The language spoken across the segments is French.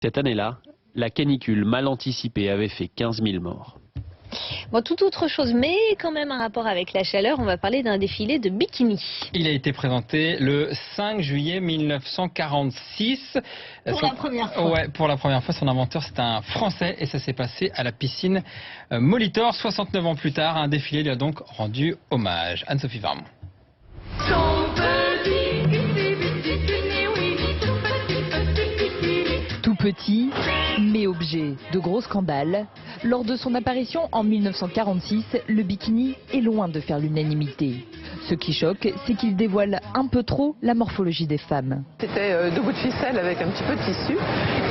Cette année-là, la canicule mal anticipée avait fait 15 000 morts. Bon, tout autre chose, mais quand même un rapport avec la chaleur, on va parler d'un défilé de bikini. Il a été présenté le 5 juillet 1946. Pour la première fois. Ouais, pour la première fois, son inventeur c'est un Français et ça s'est passé à la piscine Molitor. 69 ans plus tard, un défilé lui a donc rendu hommage. Anne-Sophie Varmont. Tout petit, mais objet de gros scandales. Lors de son apparition en 1946, le bikini est loin de faire l'unanimité. Ce qui choque, c'est qu'il dévoile un peu trop la morphologie des femmes. C'était deux bouts de ficelle avec un petit peu de tissu.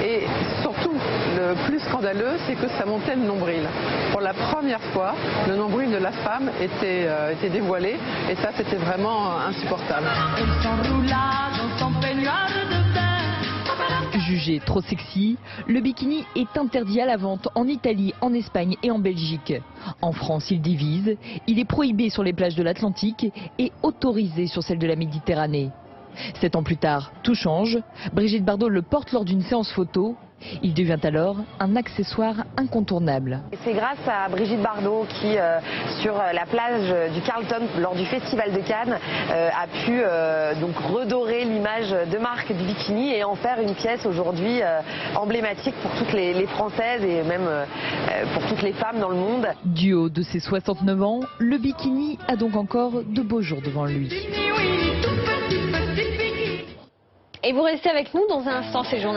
Et surtout, le plus scandaleux, c'est que ça montait le nombril. Pour la première fois, le nombril de la femme était dévoilé. Et ça, c'était vraiment insupportable. Elle s'enroula dans son peignoir de bain. Jugé trop sexy, le bikini est interdit à la vente en Italie, en Espagne et en Belgique. En France, il divise. Il est prohibé sur les plages de l'Atlantique et autorisé sur celles de la Méditerranée. 7 ans plus tard, tout change. Brigitte Bardot le porte lors d'une séance photo. Il devient alors un accessoire incontournable. C'est grâce à Brigitte Bardot qui, sur la plage du Carlton, lors du Festival de Cannes, a pu donc redorer l'image de marque du bikini et en faire une pièce aujourd'hui emblématique pour toutes les Françaises et même pour toutes les femmes dans le monde. Du haut de ses 69 ans, le bikini a donc encore de beaux jours devant lui. Et vous restez avec nous dans un instant, c'est journal.